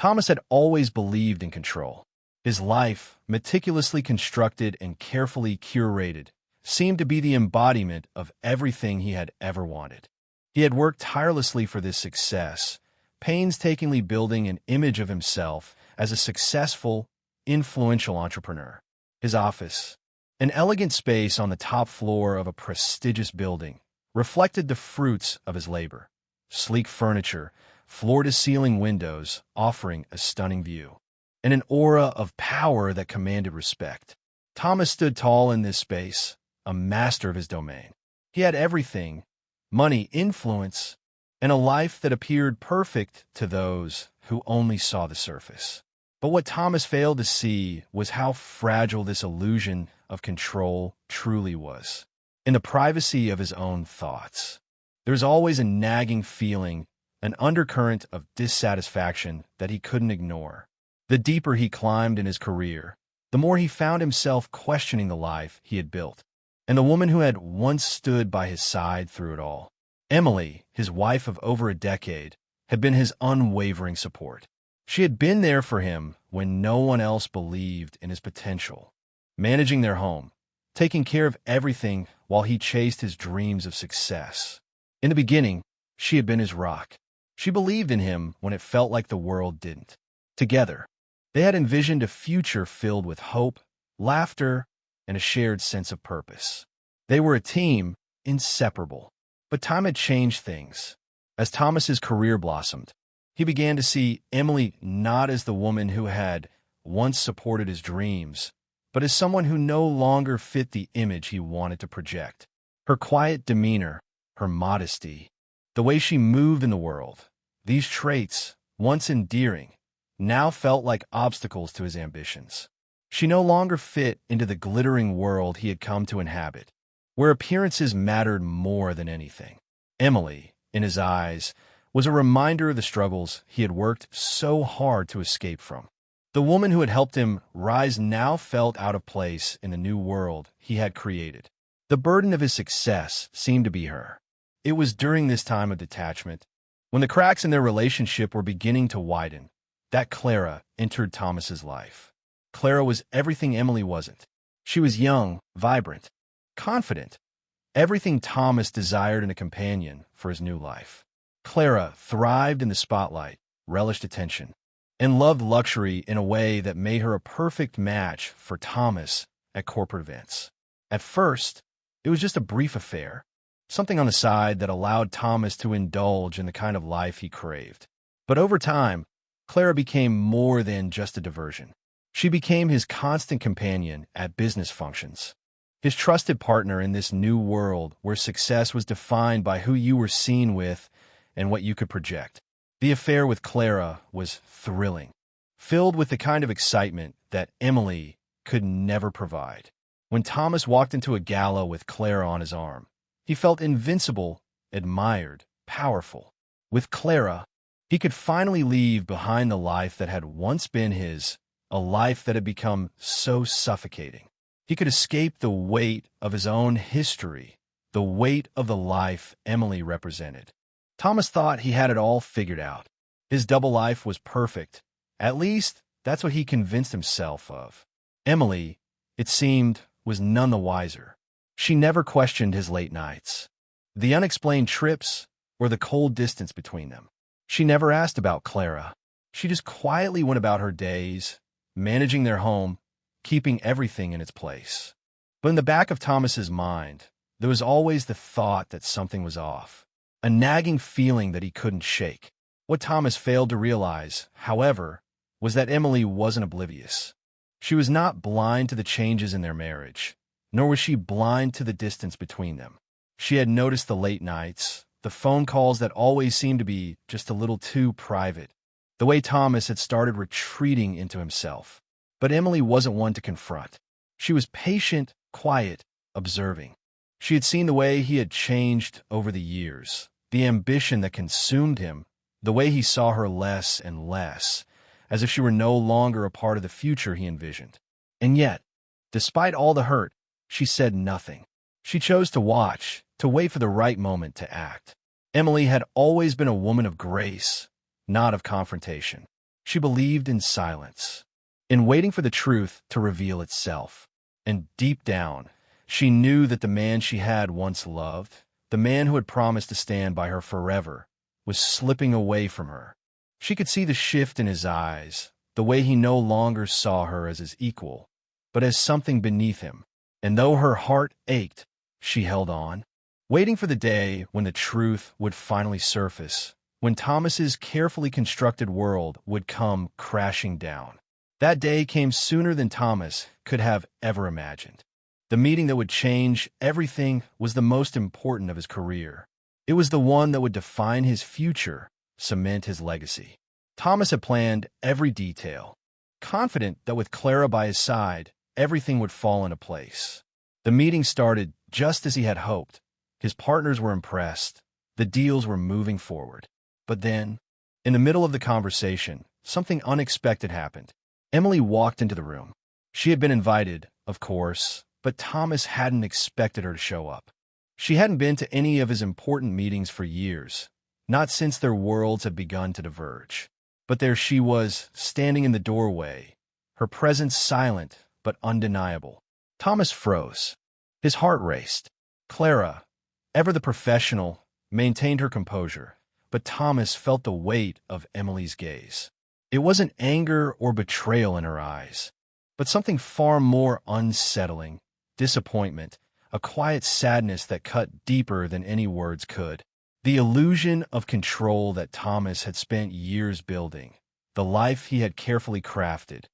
Thomas had always believed in control. His life, meticulously constructed and carefully curated, seemed to be the embodiment of everything he had ever wanted. He had worked tirelessly for this success, painstakingly building an image of himself as a successful, influential entrepreneur. His office, an elegant space on the top floor of a prestigious building, reflected the fruits of his labor. Sleek furniture, floor-to-ceiling windows offering a stunning view, and an aura of power that commanded respect. Thomas stood tall in this space, a master of his domain. He had everything: money, influence, and a life that appeared perfect to those who only saw the surface. But what Thomas failed to see was how fragile this illusion of control truly was. In the privacy of his own thoughts, there's always a nagging feeling, an undercurrent of dissatisfaction that he couldn't ignore. The deeper he climbed in his career, the more he found himself questioning the life he had built, and the woman who had once stood by his side through it all. Emily, his wife of over a decade, had been his unwavering support. She had been there for him when no one else believed in his potential, managing their home, taking care of everything while he chased his dreams of success. In the beginning, she had been his rock. She believed in him when it felt like the world didn't. Together, they had envisioned a future filled with hope, laughter, and a shared sense of purpose. They were a team, inseparable. But time had changed things. As Thomas's career blossomed, he began to see Emily not as the woman who had once supported his dreams, but as someone who no longer fit the image he wanted to project. Her quiet demeanor, her modesty, the way she moved in the world, these traits, once endearing, now felt like obstacles to his ambitions. She no longer fit into the glittering world he had come to inhabit, where appearances mattered more than anything. Emily, in his eyes, was a reminder of the struggles he had worked so hard to escape from. The woman who had helped him rise now felt out of place in the new world he had created. The burden of his success seemed to be her. It was during this time of detachment, when the cracks in their relationship were beginning to widen, that Clara entered Thomas's life. Clara was everything Emily wasn't. She was young, vibrant, confident, everything Thomas desired in a companion for his new life. Clara thrived in the spotlight, relished attention, and loved luxury in a way that made her a perfect match for Thomas at corporate events. At first, it was just a brief affair, something on the side that allowed Thomas to indulge in the kind of life he craved. But over time, Clara became more than just a diversion. She became his constant companion at business functions, his trusted partner in this new world where success was defined by who you were seen with and what you could project. The affair with Clara was thrilling, filled with the kind of excitement that Emily could never provide. When Thomas walked into a gala with Clara on his arm, he felt invincible, admired, powerful. With Clara, he could finally leave behind the life that had once been his, a life that had become so suffocating. He could escape the weight of his own history, the weight of the life Emily represented. Thomas thought he had it all figured out. His double life was perfect. At least, that's what he convinced himself of. Emily, it seemed, was none the wiser. She never questioned his late nights, the unexplained trips, or the cold distance between them. She never asked about Clara. She just quietly went about her days, managing their home, keeping everything in its place. But in the back of Thomas's mind, there was always the thought that something was off, a nagging feeling that he couldn't shake. What Thomas failed to realize, however, was that Emily wasn't oblivious. She was not blind to the changes in their marriage, nor was she blind to the distance between them. She had noticed the late nights, the phone calls that always seemed to be just a little too private, the way Thomas had started retreating into himself. But Emily wasn't one to confront. She was patient, quiet, observing. She had seen the way he had changed over the years, the ambition that consumed him, the way he saw her less and less, as if she were no longer a part of the future he envisioned. And yet, despite all the hurt, she said nothing. She chose to watch, to wait for the right moment to act. Emily had always been a woman of grace, not of confrontation. She believed in silence, in waiting for the truth to reveal itself. And deep down, she knew that the man she had once loved, the man who had promised to stand by her forever, was slipping away from her. She could see the shift in his eyes, the way he no longer saw her as his equal, but as something beneath him. And though her heart ached, she held on, waiting for the day when the truth would finally surface, when Thomas's carefully constructed world would come crashing down. That day came sooner than Thomas could have ever imagined. The meeting that would change everything was the most important of his career. It was the one that would define his future, cement his legacy. Thomas had planned every detail, confident that with Clara by his side, everything would fall into place. The meeting started just as he had hoped. His partners were impressed. The deals were moving forward. But then, in the middle of the conversation, something unexpected happened. Emily walked into the room. She had been invited, of course, but Thomas hadn't expected her to show up. She hadn't been to any of his important meetings for years, not since their worlds had begun to diverge. But there she was, standing in the doorway, her presence silent but undeniable. Thomas froze. His heart raced. Clara, ever the professional, maintained her composure, but Thomas felt the weight of Emily's gaze. It wasn't anger or betrayal in her eyes, but something far more unsettling, disappointment, a quiet sadness that cut deeper than any words could. The illusion of control that Thomas had spent years building, the life he had carefully crafted,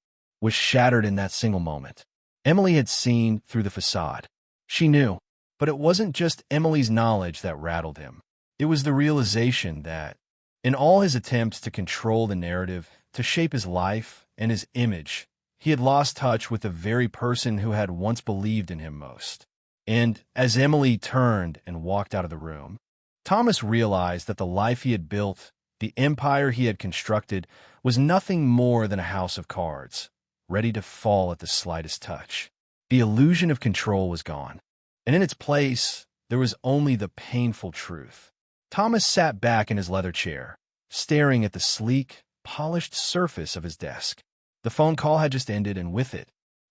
was shattered in that single moment. Emily had seen through the facade. She knew, but it wasn't just Emily's knowledge that rattled him. It was the realization that, in all his attempts to control the narrative, to shape his life and his image, he had lost touch with the very person who had once believed in him most. And as Emily turned and walked out of the room, Thomas realized that the life he had built, the empire he had constructed, was nothing more than a house of cards, ready to fall at the slightest touch. The illusion of control was gone, and in its place, there was only the painful truth. Thomas sat back in his leather chair, staring at the sleek, polished surface of his desk. The phone call had just ended, and with it,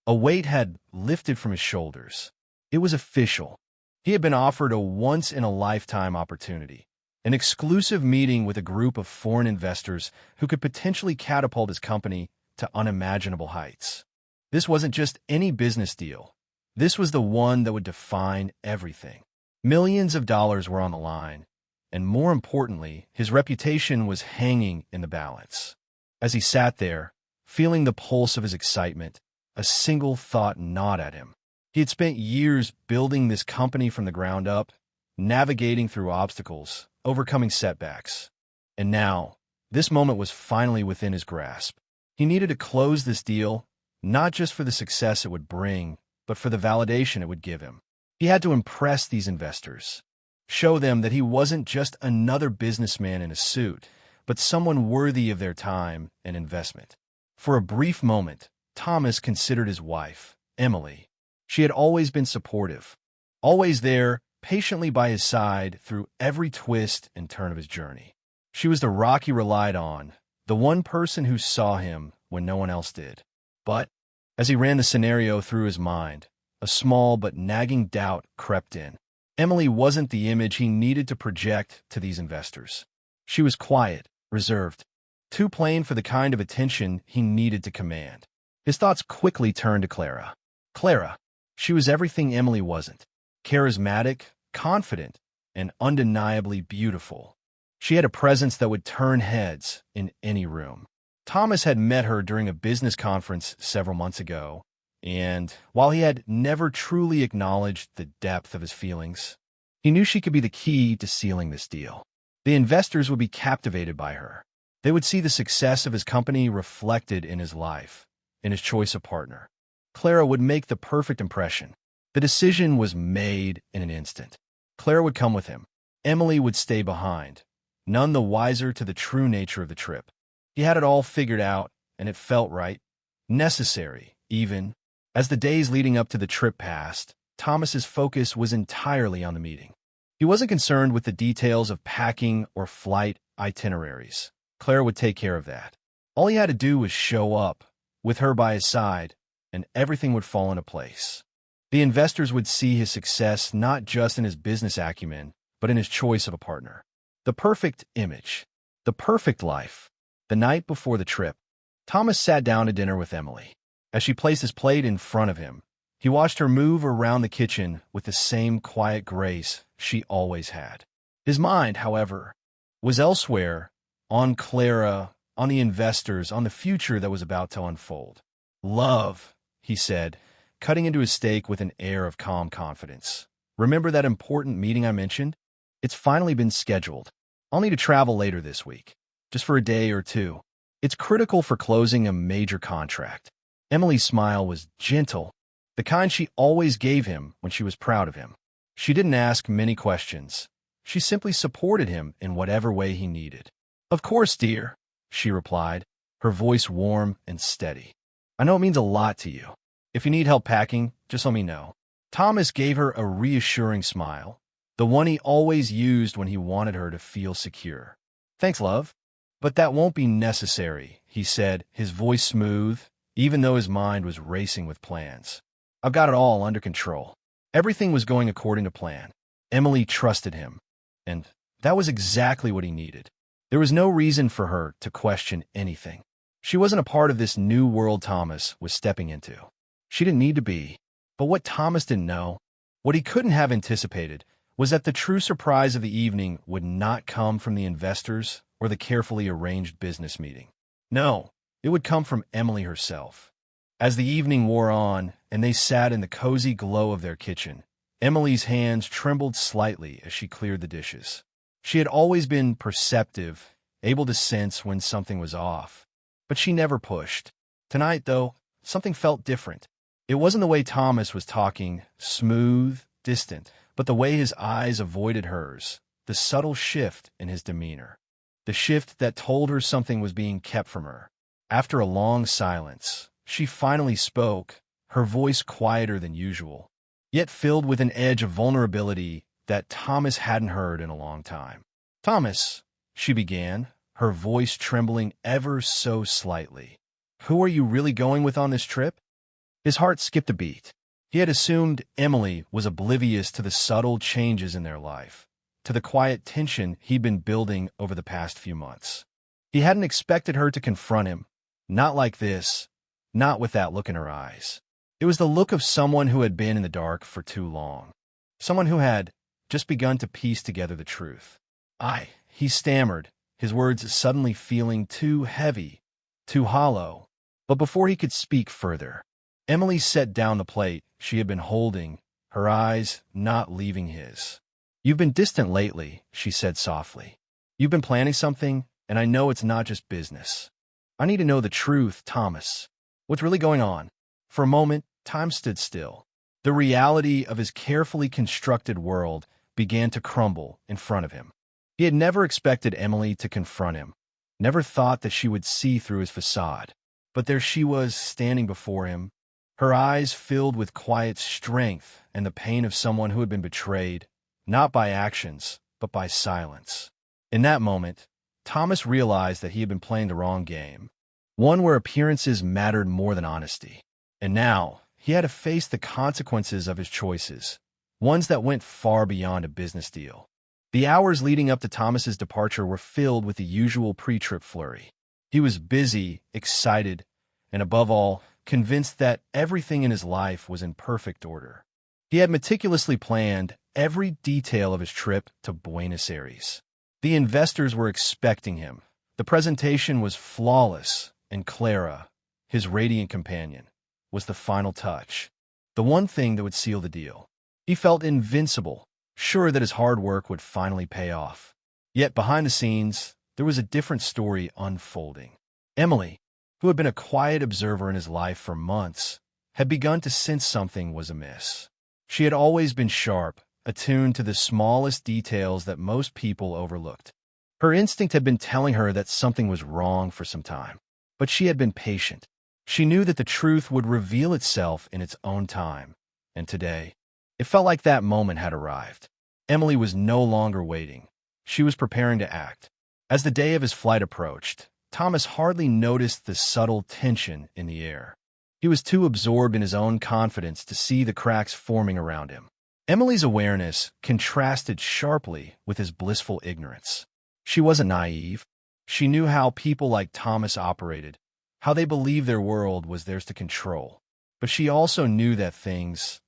a weight had lifted from his shoulders. It was official. He had been offered a once-in-a-lifetime opportunity, an exclusive meeting with a group of foreign investors who could potentially catapult his company to unimaginable heights. This wasn't just any business deal. This was the one that would define everything. Millions of dollars were on the line, and more importantly, his reputation was hanging in the balance. As he sat there, feeling the pulse of his excitement, a single thought gnawed at him. He had spent years building this company from the ground up, navigating through obstacles, overcoming setbacks. And now, this moment was finally within his grasp. He needed to close this deal, not just for the success it would bring, but for the validation it would give him. He had to impress these investors, show them that he wasn't just another businessman in a suit, but someone worthy of their time and investment. For a brief moment, Thomas considered his wife, Emily. She had always been supportive, always there, patiently by his side through every twist and turn of his journey. She was the rock he relied on, the one person who saw him when no one else did. But, as he ran the scenario through his mind, a small but nagging doubt crept in. Emily wasn't the image he needed to project to these investors. She was quiet, reserved, too plain for the kind of attention he needed to command. His thoughts quickly turned to Clara. Clara. She was everything Emily wasn't. Charismatic, confident, and undeniably beautiful. She had a presence that would turn heads in any room. Thomas had met her during a business conference several months ago, and while he had never truly acknowledged the depth of his feelings, he knew she could be the key to sealing this deal. The investors would be captivated by her. They would see the success of his company reflected in his life, in his choice of partner. Clara would make the perfect impression. The decision was made in an instant. Clara would come with him. Emily would stay behind, none the wiser to the true nature of the trip. He had it all figured out, and it felt right, necessary, even. As the days leading up to the trip passed, Thomas's focus was entirely on the meeting. He wasn't concerned with the details of packing or flight itineraries. Clara would take care of that. All he had to do was show up, with her by his side, and everything would fall into place. The investors would see his success not just in his business acumen, but in his choice of a partner. The perfect image. The perfect life. The night before the trip, Thomas sat down to dinner with Emily. As she placed his plate in front of him, he watched her move around the kitchen with the same quiet grace she always had. His mind, however, was elsewhere, on Clara, on the investors, on the future that was about to unfold. "Love," he said, cutting into his steak with an air of calm confidence. "Remember that important meeting I mentioned? It's finally been scheduled. I'll need to travel later this week, just for a day or two. It's critical for closing a major contract." Emily's smile was gentle, the kind she always gave him when she was proud of him. She didn't ask many questions. She simply supported him in whatever way he needed. "Of course, dear," she replied, her voice warm and steady. "I know it means a lot to you. If you need help packing, just let me know." Thomas gave her a reassuring smile, the one he always used when he wanted her to feel secure. "Thanks, love. But that won't be necessary," he said, his voice smooth, even though his mind was racing with plans. "I've got it all under control." Everything was going according to plan. Emily trusted him, and that was exactly what he needed. There was no reason for her to question anything. She wasn't a part of this new world Thomas was stepping into. She didn't need to be. But what Thomas didn't know, what he couldn't have anticipated, was that the true surprise of the evening would not come from the investors or the carefully arranged business meeting. No, it would come from Emily herself. As the evening wore on and they sat in the cozy glow of their kitchen, Emily's hands trembled slightly as she cleared the dishes. She had always been perceptive, able to sense when something was off, but she never pushed. Tonight, though, something felt different. It wasn't the way Thomas was talking, smooth, distant, but the way his eyes avoided hers, the subtle shift in his demeanor, the shift that told her something was being kept from her. After a long silence, she finally spoke, her voice quieter than usual, yet filled with an edge of vulnerability that Thomas hadn't heard in a long time. "Thomas," she began, her voice trembling ever so slightly, "who are you really going with on this trip?" His heart skipped a beat. He had assumed Emily was oblivious to the subtle changes in their life, to the quiet tension he'd been building over the past few months. He hadn't expected her to confront him, not like this, not with that look in her eyes. It was the look of someone who had been in the dark for too long, someone who had just begun to piece together the truth. He stammered, his words suddenly feeling too heavy, too hollow. But before he could speak further, Emily set down the plate she had been holding, her eyes not leaving his. "You've been distant lately," she said softly. "You've been planning something, and I know it's not just business. I need to know the truth, Thomas. What's really going on?" For a moment, time stood still. The reality of his carefully constructed world began to crumble in front of him. He had never expected Emily to confront him, never thought that she would see through his facade. But there she was, standing before him, her eyes filled with quiet strength and the pain of someone who had been betrayed, not by actions, but by silence. In that moment, Thomas realized that he had been playing the wrong game, one where appearances mattered more than honesty. And now, he had to face the consequences of his choices, ones that went far beyond a business deal. The hours leading up to Thomas's departure were filled with the usual pre-trip flurry. He was busy, excited, and above all, convinced that everything in his life was in perfect order. He had meticulously planned every detail of his trip to Buenos Aires. The investors were expecting him. The presentation was flawless, and Clara, his radiant companion, was the final touch, the one thing that would seal the deal. He felt invincible, sure that his hard work would finally pay off. Yet behind the scenes, there was a different story unfolding. Emily, who had been a quiet observer in his life for months, had begun to sense something was amiss. She had always been sharp, attuned to the smallest details that most people overlooked. Her instinct had been telling her that something was wrong for some time, but she had been patient. She knew that the truth would reveal itself in its own time, and today, it felt like that moment had arrived. Emily was no longer waiting. She was preparing to act. As the day of his flight approached, Thomas hardly noticed the subtle tension in the air. He was too absorbed in his own confidence to see the cracks forming around him. Emily's awareness contrasted sharply with his blissful ignorance. She wasn't naive. She knew how people like Thomas operated, how they believed their world was theirs to control. But she also knew that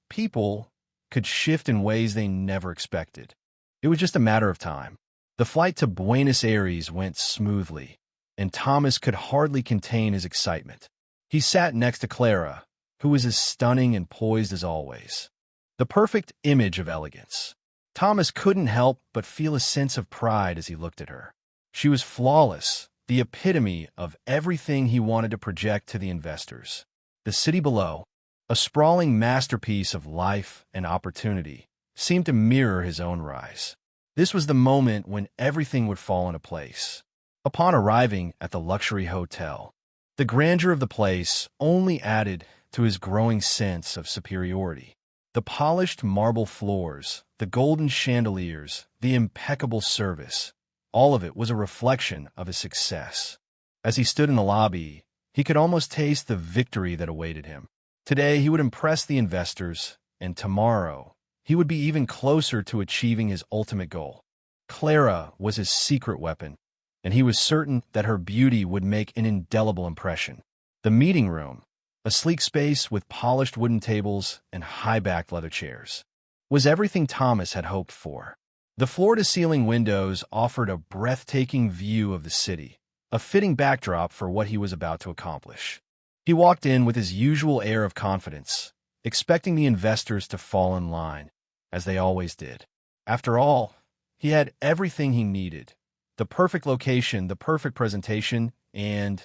people, could shift in ways they never expected. It was just a matter of time. The flight to Buenos Aires went smoothly, and Thomas could hardly contain his excitement. He sat next to Clara, who was as stunning and poised as always. The perfect image of elegance. Thomas couldn't help but feel a sense of pride as he looked at her. She was flawless, the epitome of everything he wanted to project to the investors. The city below, a sprawling masterpiece of life and opportunity, seemed to mirror his own rise. This was the moment when everything would fall into place. Upon arriving at the luxury hotel, the grandeur of the place only added to his growing sense of superiority. The polished marble floors, the golden chandeliers, the impeccable service, all of it was a reflection of his success. As he stood in the lobby, he could almost taste the victory that awaited him. Today he would impress the investors, and tomorrow he would be even closer to achieving his ultimate goal. Clara was his secret weapon, and he was certain that her beauty would make an indelible impression. The meeting room, a sleek space with polished wooden tables and high-backed leather chairs, was everything Thomas had hoped for. The floor-to-ceiling windows offered a breathtaking view of the city, a fitting backdrop for what he was about to accomplish. He walked in with his usual air of confidence, expecting the investors to fall in line, as they always did. After all, he had everything he needed: the perfect location, the perfect presentation, and,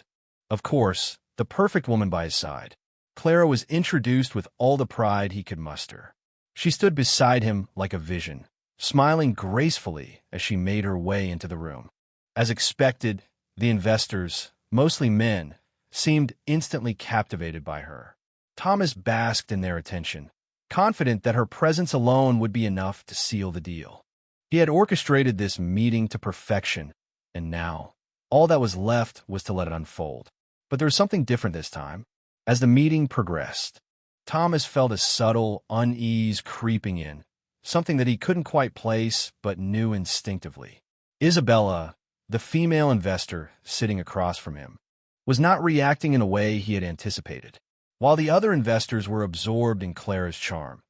of course, the perfect woman by his side. Clara was introduced with all the pride he could muster. She stood beside him like a vision, smiling gracefully as she made her way into the room. As expected, the investors, mostly men, seemed instantly captivated by her. Thomas basked in their attention, confident that her presence alone would be enough to seal the deal. He had orchestrated this meeting to perfection, and now, all that was left was to let it unfold. But there was something different this time. As the meeting progressed, Thomas felt a subtle unease creeping in, something that he couldn't quite place but knew instinctively. Isabella, the female investor sitting across from him, was not reacting in a way he had anticipated. While the other investors were absorbed in Clara's charm,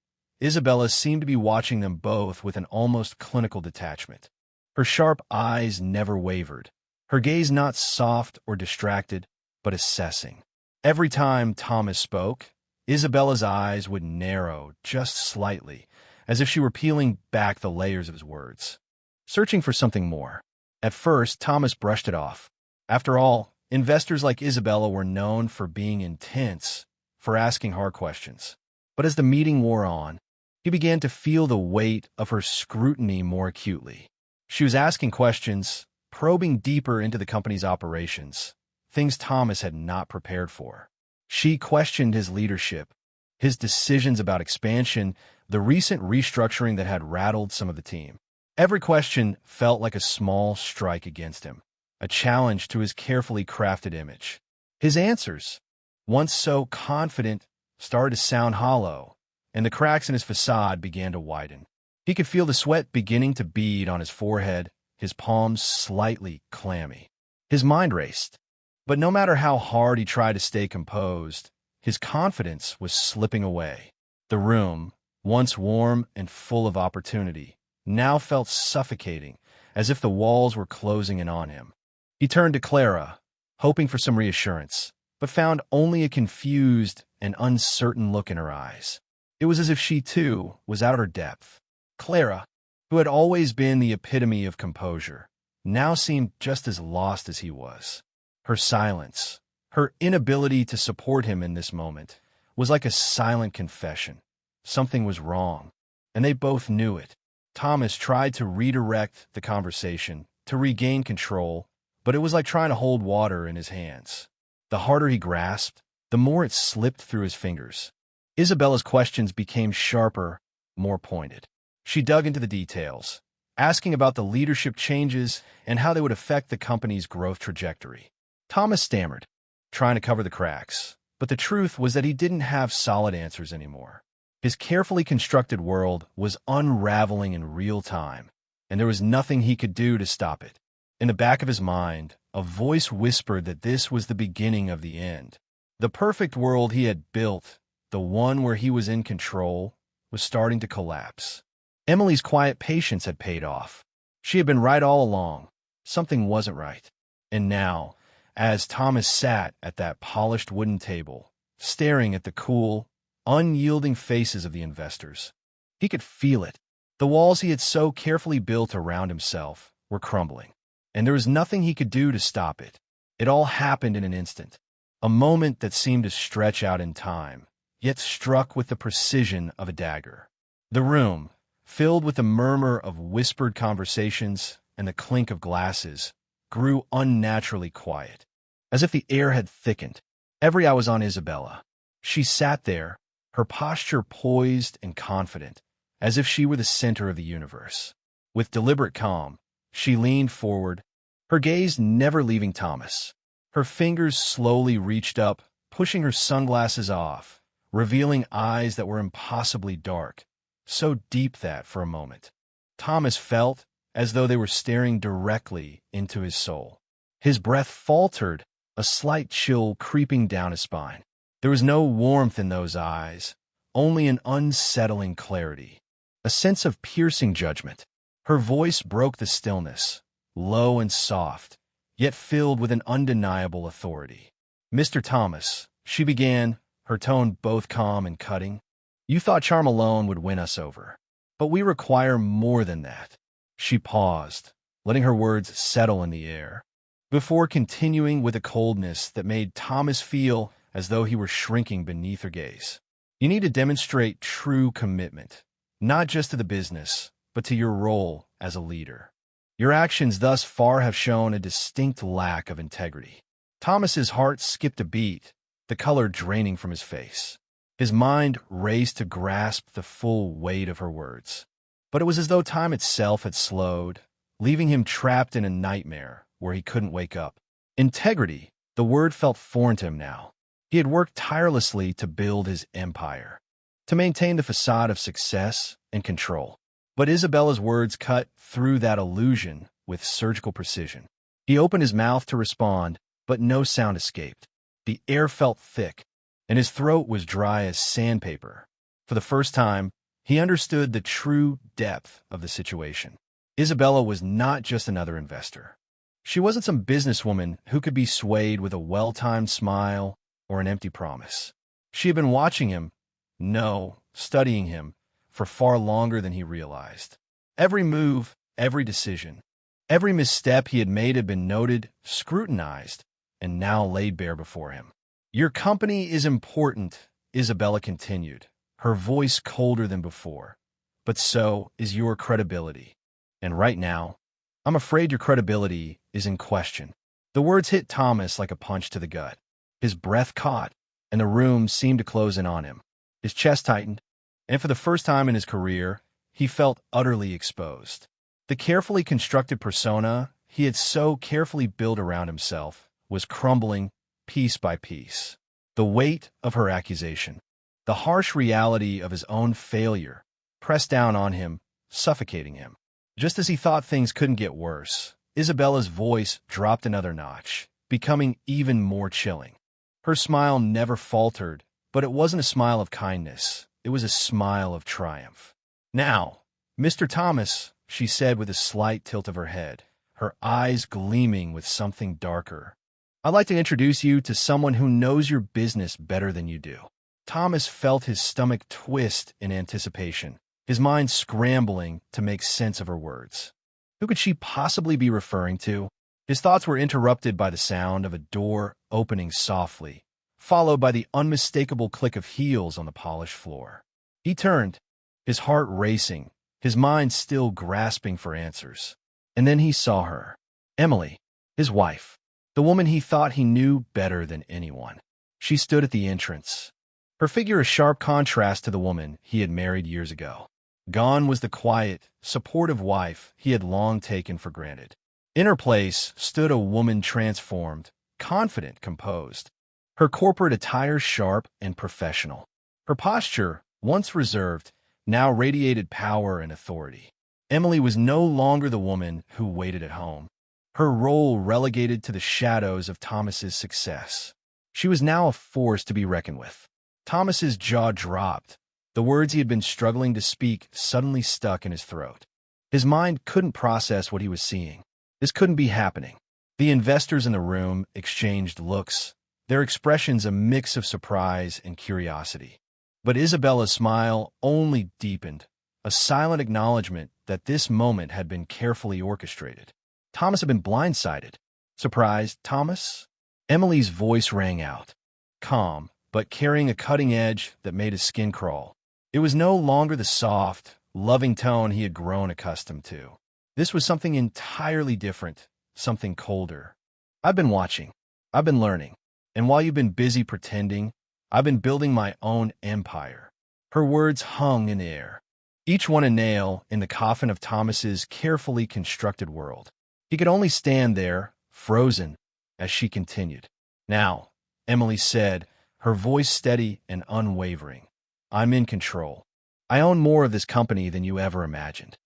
Isabella seemed to be watching them both with an almost clinical detachment. Her sharp eyes never wavered, her gaze not soft or distracted, but assessing. Every time Thomas spoke, Isabella's eyes would narrow just slightly, as if she were peeling back the layers of his words, searching for something more. At first, Thomas brushed it off. After all, investors like Isabella were known for being intense, for asking hard questions. But as the meeting wore on, he began to feel the weight of her scrutiny more acutely. She was asking questions, probing deeper into the company's operations, things Thomas had not prepared for. She questioned his leadership, his decisions about expansion, the recent restructuring that had rattled some of the team. Every question felt like a small strike against him, a challenge to his carefully crafted image. His answers, once so confident, started to sound hollow, and the cracks in his facade began to widen. He could feel the sweat beginning to bead on his forehead, his palms slightly clammy. His mind raced. But no matter how hard he tried to stay composed, his confidence was slipping away. The room, once warm and full of opportunity, now felt suffocating, as if the walls were closing in on him. He turned to Clara, hoping for some reassurance, but found only a confused and uncertain look in her eyes. It was as if she, too, was out of her depth. Clara, who had always been the epitome of composure, now seemed just as lost as he was. Her silence, her inability to support him in this moment, was like a silent confession. Something was wrong, and they both knew it. Thomas tried to redirect the conversation, to regain control, but it was like trying to hold water in his hands. The harder he grasped, the more it slipped through his fingers. Isabella's questions became sharper, more pointed. She dug into the details, asking about the leadership changes and how they would affect the company's growth trajectory. Thomas stammered, trying to cover the cracks, but the truth was that he didn't have solid answers anymore. His carefully constructed world was unraveling in real time, and there was nothing he could do to stop it. In the back of his mind, a voice whispered that this was the beginning of the end. The perfect world he had built, the one where he was in control, was starting to collapse. Emily's quiet patience had paid off. She had been right all along. Something wasn't right. And now, as Thomas sat at that polished wooden table, staring at the cool, unyielding faces of the investors, he could feel it. The walls he had so carefully built around himself were crumbling, and there was nothing he could do to stop it. It all happened in an instant, a moment that seemed to stretch out in time, yet struck with the precision of a dagger. The room, filled with the murmur of whispered conversations and the clink of glasses, grew unnaturally quiet, as if the air had thickened. Every eye was on Isabella. She sat there, her posture poised and confident, as if she were the center of the universe. With deliberate calm, she leaned forward, her gaze never leaving Thomas. Her fingers slowly reached up, pushing her sunglasses off, revealing eyes that were impossibly dark, so deep that, for a moment, Thomas felt as though they were staring directly into his soul. His breath faltered, a slight chill creeping down his spine. There was no warmth in those eyes, only an unsettling clarity, a sense of piercing judgment. Her voice broke the stillness, low and soft, yet filled with an undeniable authority. "Mr. Thomas," she began, her tone both calm and cutting, "you thought charm alone would win us over, but we require more than that." She paused, letting her words settle in the air, before continuing with a coldness that made Thomas feel as though he were shrinking beneath her gaze. "You need to demonstrate true commitment, not just to the business, but to your role as a leader. Your actions thus far have shown a distinct lack of integrity." Thomas's heart skipped a beat, the color draining from his face. His mind raced to grasp the full weight of her words. But it was as though time itself had slowed, leaving him trapped in a nightmare where he couldn't wake up. Integrity, the word felt foreign to him now. He had worked tirelessly to build his empire, to maintain the facade of success and control. But Isabella's words cut through that illusion with surgical precision. He opened his mouth to respond, but no sound escaped. The air felt thick, and his throat was dry as sandpaper. For the first time, he understood the true depth of the situation. Isabella was not just another investor. She wasn't some businesswoman who could be swayed with a well-timed smile or an empty promise. She had been watching him, no, studying him, for far longer than he realized. Every move, every decision, every misstep he had made had been noted, scrutinized, and now laid bare before him. "Your company is important," Isabella continued, her voice colder than before, "but so is your credibility. And right now, I'm afraid your credibility is in question." The words hit Thomas like a punch to the gut. His breath caught, and the room seemed to close in on him. His chest tightened, and for the first time in his career, he felt utterly exposed. The carefully constructed persona he had so carefully built around himself was crumbling piece by piece. The weight of her accusation, the harsh reality of his own failure, pressed down on him, suffocating him. Just as he thought things couldn't get worse, Isabella's voice dropped another notch, becoming even more chilling. Her smile never faltered, but it wasn't a smile of kindness. It was a smile of triumph. "Now, Mr. Thomas," she said with a slight tilt of her head, her eyes gleaming with something darker, "I'd like to introduce you to someone who knows your business better than you do." Thomas felt his stomach twist in anticipation, his mind scrambling to make sense of her words. Who could she possibly be referring to? His thoughts were interrupted by the sound of a door opening softly, followed by the unmistakable click of heels on the polished floor. He turned, his heart racing, his mind still grasping for answers. And then he saw her, Emily, his wife, the woman he thought he knew better than anyone. She stood at the entrance, her figure a sharp contrast to the woman he had married years ago. Gone was the quiet, supportive wife he had long taken for granted. In her place stood a woman transformed, confident, composed. Her corporate attire sharp and professional. Her posture, once reserved, now radiated power and authority. Emily was no longer the woman who waited at home, her role relegated to the shadows of Thomas's success. She was now a force to be reckoned with. Thomas's jaw dropped. The words he had been struggling to speak suddenly stuck in his throat. His mind couldn't process what he was seeing. This couldn't be happening. The investors in the room exchanged looks, their expressions a mix of surprise and curiosity. But Isabella's smile only deepened, a silent acknowledgement that this moment had been carefully orchestrated. Thomas had been blindsided. Surprised, Thomas? Emily's voice rang out, calm, but carrying a cutting edge that made his skin crawl. It was no longer the soft, loving tone he had grown accustomed to. This was something entirely different, something colder. I've been watching. I've been learning. And while you've been busy pretending, I've been building my own empire. Her words hung in the air, each one a nail in the coffin of Thomas's carefully constructed world. He could only stand there, frozen, as she continued. Now, Emily said, her voice steady and unwavering, I'm in control. I own more of this company than you ever imagined.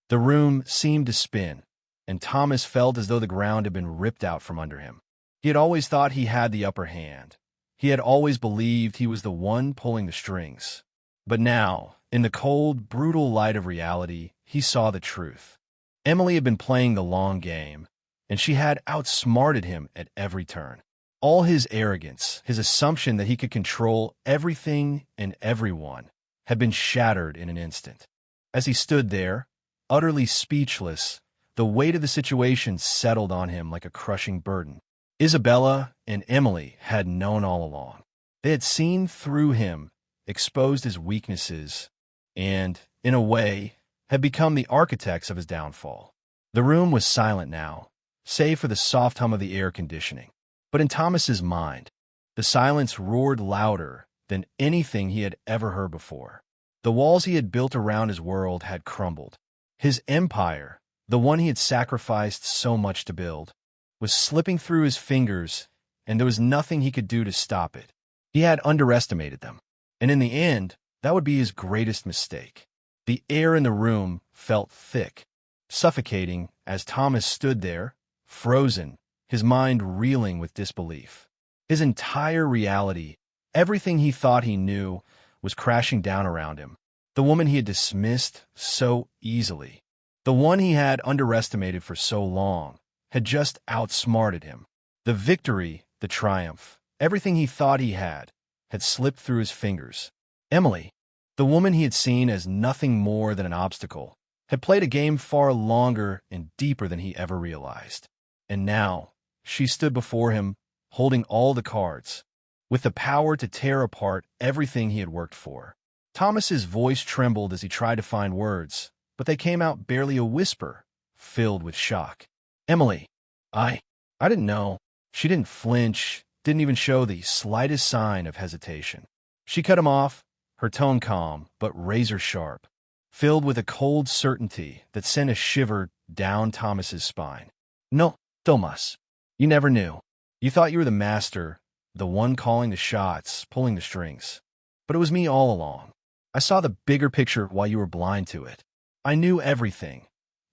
The room seemed to spin, and Thomas felt as though the ground had been ripped out from under him. He had always thought he had the upper hand. He had always believed he was the one pulling the strings. But now, in the cold, brutal light of reality, he saw the truth. Emily had been playing the long game, and she had outsmarted him at every turn. All his arrogance, his assumption that he could control everything and everyone, had been shattered in an instant. As he stood there, utterly speechless, the weight of the situation settled on him like a crushing burden. Isabella and Emily had known all along. They had seen through him, exposed his weaknesses, and, in a way, had become the architects of his downfall. The room was silent now, save for the soft hum of the air conditioning. But in Thomas's mind, the silence roared louder than anything he had ever heard before. The walls he had built around his world had crumbled. His empire, the one he had sacrificed so much to build, was slipping through his fingers, and there was nothing he could do to stop it. He had underestimated them, and in the end, that would be his greatest mistake. The air in the room felt thick, suffocating as Thomas stood there, frozen, his mind reeling with disbelief. His entire reality, everything he thought he knew, was crashing down around him. The woman he had dismissed so easily, the one he had underestimated for so long, had just outsmarted him. The victory, the triumph, everything he thought he had slipped through his fingers. Emily, the woman he had seen as nothing more than an obstacle, had played a game far longer and deeper than he ever realized. And now, she stood before him, holding all the cards, with the power to tear apart everything he had worked for. Thomas's voice trembled as he tried to find words, but they came out barely a whisper, filled with shock. Emily, I didn't know. She didn't flinch, didn't even show the slightest sign of hesitation. She cut him off, her tone calm, but razor-sharp, filled with a cold certainty that sent a shiver down Thomas's spine. No, Thomas, you never knew. You thought you were the master, the one calling the shots, pulling the strings. But it was me all along. I saw the bigger picture while you were blind to it. I knew everything.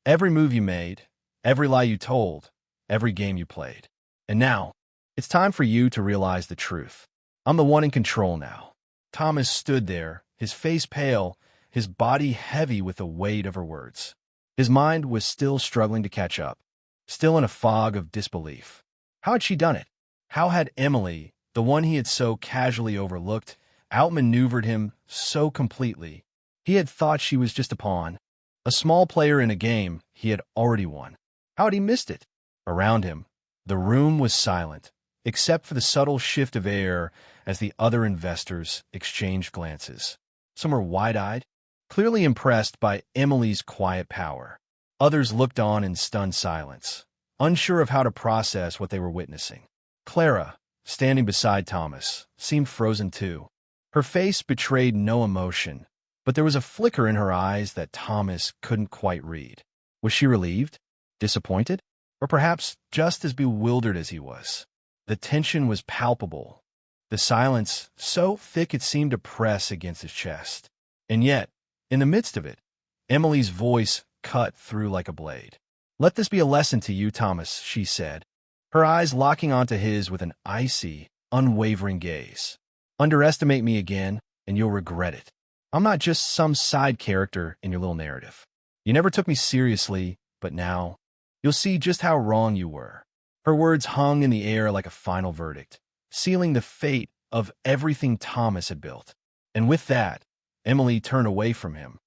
Every move you made, every lie you told, every game you played. And now, it's time for you to realize the truth. I'm the one in control now. Thomas stood there, his face pale, his body heavy with the weight of her words. His mind was still struggling to catch up, still in a fog of disbelief. How had she done it? How had Emily, the one he had so casually overlooked, outmaneuvered him so completely? He had thought she was just a pawn, a small player in a game he had already won. How had he missed it? Around him, the room was silent, except for the subtle shift of air as the other investors exchanged glances. Some were wide-eyed, clearly impressed by Emily's quiet power. Others looked on in stunned silence, unsure of how to process what they were witnessing. Clara, standing beside Thomas, seemed frozen too. Her face betrayed no emotion, but there was a flicker in her eyes that Thomas couldn't quite read. Was she relieved? Disappointed? Or perhaps just as bewildered as he was? The tension was palpable, the silence so thick it seemed to press against his chest. And yet, in the midst of it, Emily's voice cut through like a blade. "Let this be a lesson to you, Thomas," she said, her eyes locking onto his with an icy, unwavering gaze. "Underestimate me again, and you'll regret it. I'm not just some side character in your little narrative. You never took me seriously, but now you'll see just how wrong you were." Her words hung in the air like a final verdict, sealing the fate of everything Thomas had built. And with that, Emily turned away from him,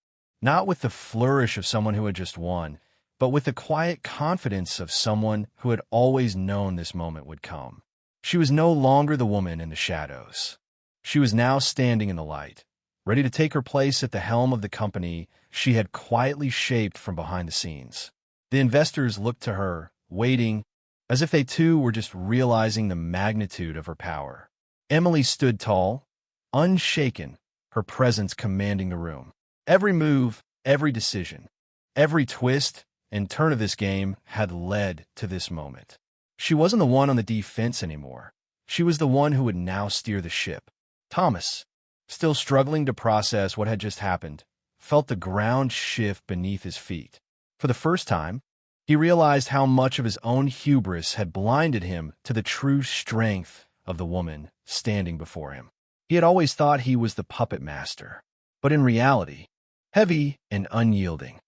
not with the flourish of someone who had just won, but with the quiet confidence of someone who had always known this moment would come. She was no longer the woman in the shadows. She was now standing in the light, ready to take her place at the helm of the company she had quietly shaped from behind the scenes. The investors looked to her, waiting, as if they too were just realizing the magnitude of her power. Emily stood tall, unshaken, her presence commanding the room. Every move, every decision, every twist and turn of this game had led to this moment. She wasn't the one on the defense anymore. She was the one who would now steer the ship. Thomas, still struggling to process what had just happened, felt the ground shift beneath his feet. For the first time, he realized how much of his own hubris had blinded him to the true strength of the woman standing before him. He had always thought he was the puppet master, but in reality, heavy and unyielding,